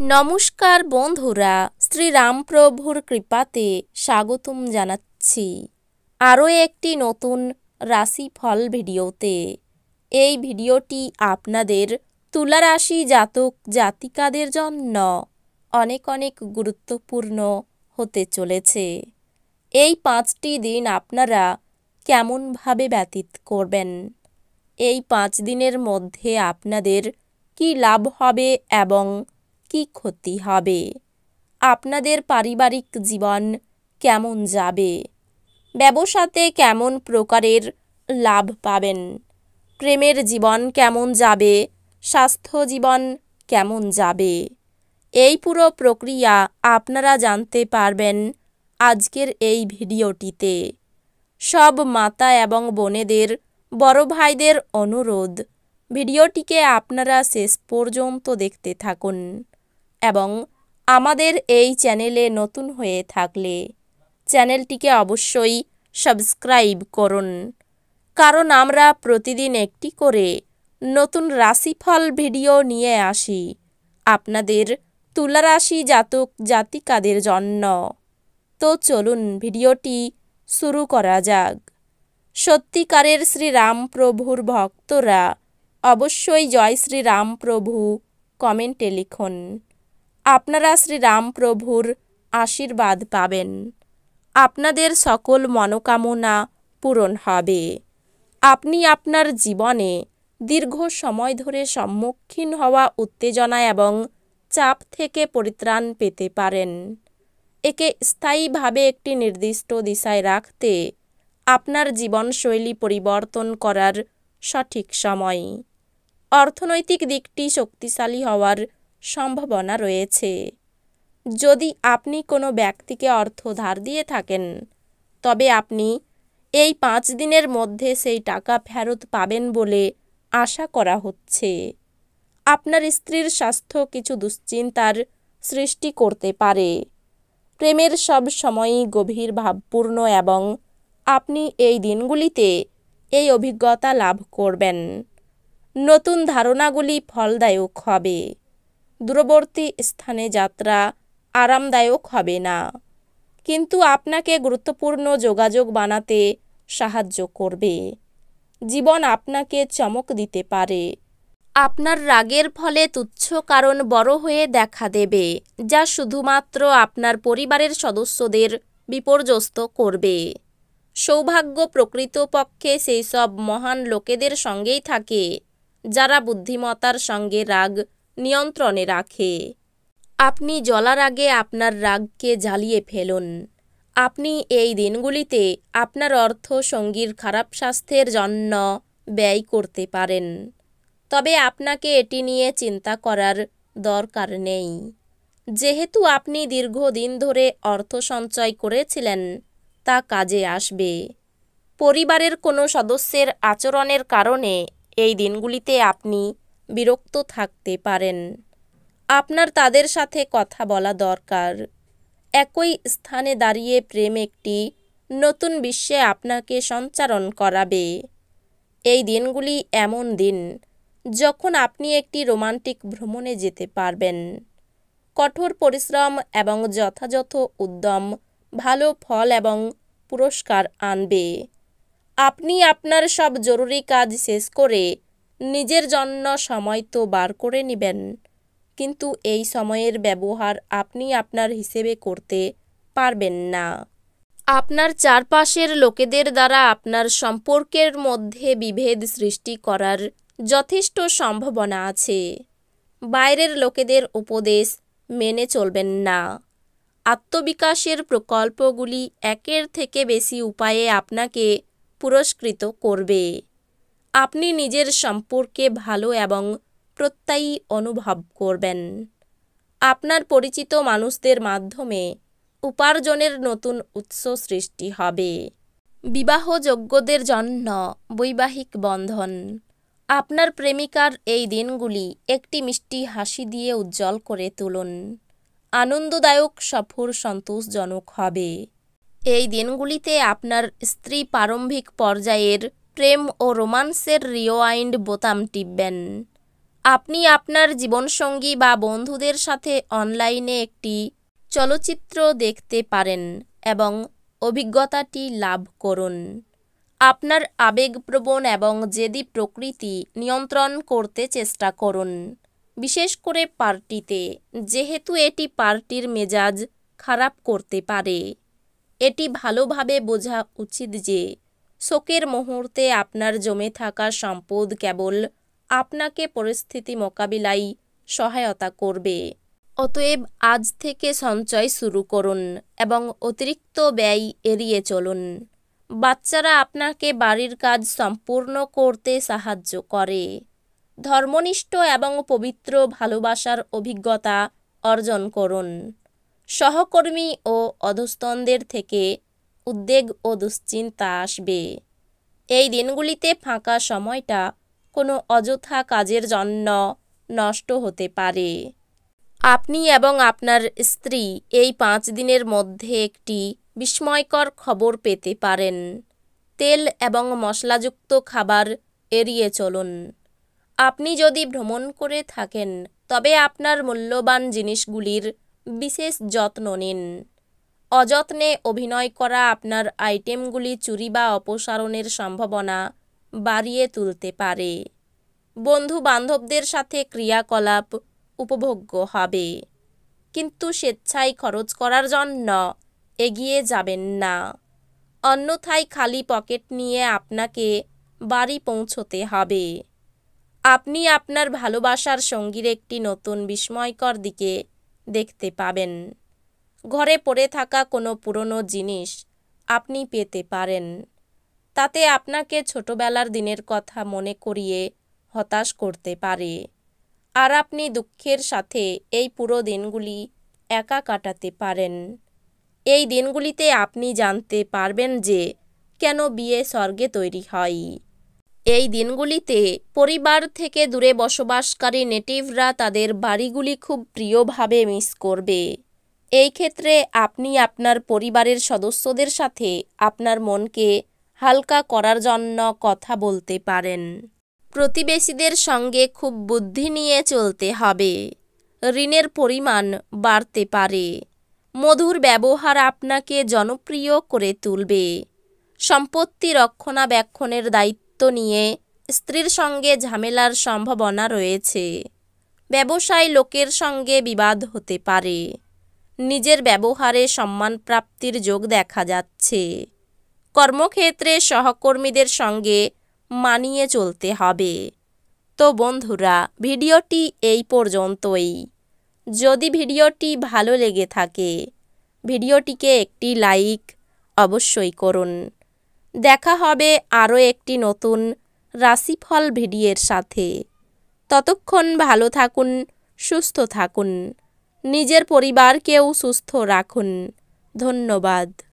নমস্কার বন্ধুরা, শ্রীরামপ্রভুর কৃপাতে স্বাগতম জানাচ্ছি আরও একটি নতুন রাশিফল ভিডিওতে। এই ভিডিওটি আপনাদের তুলা রাশি জাতক জাতিকাদের জন্য অনেক অনেক গুরুত্বপূর্ণ হতে চলেছে। এই 5টি দিন আপনারা কেমনভাবে ব্যতীত করবেন, এই 5 দিনের মধ্যে আপনাদের কি লাভ হবে এবং কি ক্ষতি হবে, আপনাদের পারিবারিক জীবন কেমন যাবে, ব্যবসাতে কেমন প্রকারের লাভ পাবেন, প্রেমের জীবন কেমন যাবে, স্বাস্থ্য জীবন কেমন যাবে, এই পুরো প্রক্রিয়া আপনারা জানতে পারবেন আজকের এই ভিডিওটিতে। সব মাতা এবং বোনেদের, বড় ভাইদের অনুরোধ, ভিডিওটিকে আপনারা শেষ পর্যন্ত দেখতে থাকুন এবং আমাদের এই চ্যানেলে নতুন হয়ে থাকলে চ্যানেলটিকে অবশ্যই সাবস্ক্রাইব করুন, কারণ আমরা প্রতিদিন একটি করে নতুন রাশিফল ভিডিও নিয়ে আসি আপনাদের তুলা রাশি জাতক জাতিকাদের জন্য। তো চলুন ভিডিওটি শুরু করা যাক। সত্যিকারের শ্রীরামপ্রভুর ভক্তরা অবশ্যই জয় শ্রীরামপ্রভু কমেন্টে লিখুন। আপনারা শ্রীরামপ্রভুর আশীর্বাদ পাবেন, আপনাদের সকল মনোকামনা পূরণ হবে। আপনি আপনার জীবনে দীর্ঘ সময় ধরে সম্মুখীন হওয়া উত্তেজনা এবং চাপ থেকে পরিত্রাণ পেতে পারেন। একে স্থায়ীভাবে একটি নির্দিষ্ট দিশায় রাখতে আপনার জীবনশৈলী পরিবর্তন করার সঠিক সময়। অর্থনৈতিক দিকটি শক্তিশালী হওয়ার সম্ভাবনা রয়েছে। যদি আপনি কোনো ব্যক্তিকে অর্থ ধার দিয়ে থাকেন, তবে আপনি এই 5 দিনের মধ্যে সেই টাকা ফেরত পাবেন বলে আশা করা হচ্ছে। আপনার স্ত্রীর স্বাস্থ্য কিছু দুশ্চিন্তার সৃষ্টি করতে পারে। প্রেমের সব সময়ই গভীর ভাবপূর্ণ এবং আপনি এই দিনগুলিতে এই অভিজ্ঞতা লাভ করবেন। নতুন ধারণাগুলি ফলদায়ক হবে। দূরবর্তী স্থানে যাত্রা আরামদায়ক হবে না, কিন্তু আপনাকে গুরুত্বপূর্ণ যোগাযোগ বানাতে সাহায্য করবে। জীবন আপনাকে চমক দিতে পারে। আপনার রাগের ফলে তুচ্ছ কারণ বড় হয়ে দেখা দেবে, যা শুধুমাত্র আপনার পরিবারের সদস্যদের বিপর্যস্ত করবে। সৌভাগ্য প্রকৃতপক্ষে সেই সব মহান লোকেদের সঙ্গেই থাকে যারা বুদ্ধিমত্তার সঙ্গে রাগ নিয়ন্ত্রণে রাখে। আপনি জ্বলার আগে আপনার রাগকে জ্বালিয়ে ফেলুন। আপনি এই দিনগুলিতে আপনার অর্থ সঙ্গীর খারাপ স্বাস্থ্যের জন্য ব্যয় করতে পারেন, তবে আপনাকে এটি নিয়ে চিন্তা করার দরকার নেই, যেহেতু আপনি দীর্ঘদিন ধরে অর্থ সঞ্চয় করেছিলেন তা কাজে আসবে। পরিবারের কোনো সদস্যের আচরণের কারণে এই দিনগুলিতে আপনি বিরক্ত থাকতে পারেন। আপনার তাদের সাথে কথা বলা দরকার। একই স্থানে দাঁড়িয়ে প্রেম একটি নতুন বিশ্বে আপনাকে সঞ্চারণ করাবে। এই দিনগুলি এমন দিন যখন আপনি একটি রোমান্টিক ভ্রমণে যেতে পারবেন। কঠোর পরিশ্রম এবং যথাযথ উদ্যম ভালো ফল এবং পুরস্কার আনবে। আপনি আপনার সব জরুরি কাজ শেষ করে নিজের জন্য সময় তো বার করে নেবেন, কিন্তু এই সময়ের ব্যবহার আপনি আপনার হিসেবে করতে পারবেন না। আপনার চারপাশের লোকেদের দ্বারা আপনার সম্পর্কের মধ্যে বিভেদ সৃষ্টি করার যথেষ্ট সম্ভাবনা আছে। বাইরের লোকেদের উপদেশ মেনে চলবেন না। আত্মবিকাশের প্রকল্পগুলি একের থেকে বেশি উপায়ে আপনাকে পুরস্কৃত করবে। আপনি নিজের সম্পর্কে ভালো এবং প্রত্যয়ী অনুভব করবেন। আপনার পরিচিত মানুষদের মাধ্যমে উপার্জনের নতুন উৎস সৃষ্টি হবে। বিবাহযোগ্যদের জন্য বৈবাহিক বন্ধন। আপনার প্রেমিকার এই দিনগুলি একটি মিষ্টি হাসি দিয়ে উজ্জ্বল করে তুলুন। আনন্দদায়ক সফর সন্তোষজনক হবে। এই দিনগুলিতে আপনার স্ত্রী প্রারম্ভিক পর্যায়ের প্রেম ও রোমান্সের রিওয়াইন্ড বোতাম টিপবেন। আপনি আপনার জীবনসঙ্গী বা বন্ধুদের সাথে অনলাইনে একটি চলচ্চিত্র দেখতে পারেন এবং অভিজ্ঞতাটি লাভ করুন। আপনার আবেগপ্রবণ এবং জেদি প্রকৃতি নিয়ন্ত্রণ করতে চেষ্টা করুন, বিশেষ করে পার্টিতে, যেহেতু এটি পার্টির মেজাজ খারাপ করতে পারে। এটি ভালোভাবে বোঝা উচিত যে শোকের মুহূর্তে আপনার জমে থাকা সম্পদ কেবল আপনাকে পরিস্থিতি মোকাবিলায় সহায়তা করবে। অতএব আজ থেকে সঞ্চয় শুরু করুন এবং অতিরিক্ত ব্যয় এড়িয়ে চলুন। বাচ্চারা আপনাকে বাড়ির কাজ সম্পূর্ণ করতে সাহায্য করে। ধর্মনিষ্ঠ এবং পবিত্র ভালোবাসার অভিজ্ঞতা অর্জন করুন। সহকর্মী ও অধস্তনদের থেকে উদ্বেগ ও দুশ্চিন্তা আসবে। এই দিনগুলিতে ফাঁকা সময়টা কোনো অযথা কাজের জন্য নষ্ট হতে পারে। আপনি এবং আপনার স্ত্রী এই 5 দিনের মধ্যে একটি বিস্ময়কর খবর পেতে পারেন। তেল এবং মশলাযুক্ত খাবার এড়িয়ে চলুন। আপনি যদি ভ্রমণ করে থাকেন তবে আপনার মূল্যবান জিনিসগুলির বিশেষ যত্ন নিন। অযত্নে অভিনয় করা আপনার আইটেমগুলি চুরি বা অপসারণের সম্ভাবনা বাড়িয়ে তুলতে পারে। বন্ধু বান্ধবদের সাথে ক্রিয়াকলাপ উপভোগ্য হবে, কিন্তু স্বেচ্ছায় খরচ করার জন্য এগিয়ে যাবেন না। অন্যথায় খালি পকেট নিয়ে আপনাকে বাড়ি পৌঁছতে হবে। আপনি আপনার ভালোবাসার সঙ্গীর একটি নতুন বিস্ময়কর দিকে দেখতে পাবেন। ঘরে পড়ে থাকা কোনো পুরনো জিনিস আপনি পেতে পারেন। তাতে আপনাকে ছোটবেলার দিনের কথা মনে করিয়ে হতাশ করতে পারে, আর আপনি দুঃখের সাথে এই পুরো দিনগুলি একা কাটাতে পারেন। এই দিনগুলিতে আপনি জানতে পারবেন যে কেন বিয়ে স্বর্গে তৈরি হয়। এই দিনগুলিতে পরিবার থেকে দূরে বসবাসকারী নেটিভরা তাদের বাড়িগুলি খুব প্রিয়ভাবে মিস করবে। এই ক্ষেত্রে আপনি আপনার পরিবারের সদস্যদের সাথে আপনার মনকে হালকা করার জন্য কথা বলতে পারেন। প্রতিবেশীদের সঙ্গে খুব বুদ্ধি নিয়ে চলতে হবে। ঋণের পরিমাণ বাড়তে পারে। মধুর ব্যবহার আপনাকে জনপ্রিয় করে তুলবে। সম্পত্তি রক্ষণাবেক্ষণের দায়িত্ব নিয়ে স্ত্রীর সঙ্গে ঝামেলার সম্ভাবনা রয়েছে। ব্যবসায় লোকের সঙ্গে বিবাদ হতে পারে। নিজের ব্যবহারে সম্মান প্রাপ্তির যোগ দেখা যাচ্ছে। কর্মক্ষেত্রে সহকর্মীদের সঙ্গে মানিয়ে চলতে হবে। তো বন্ধুরা, ভিডিওটি এই পর্যন্তই। যদি ভিডিওটি ভালো লেগে থাকে ভিডিওটিকে একটি লাইক অবশ্যই করুন। দেখা হবে আরও একটি নতুন রাশিফল ভিডিওর সাথে। ততক্ষণ ভালো থাকুন, সুস্থ থাকুন, নিজের পরিবারকেও সুস্থ রাখুন। ধন্যবাদ।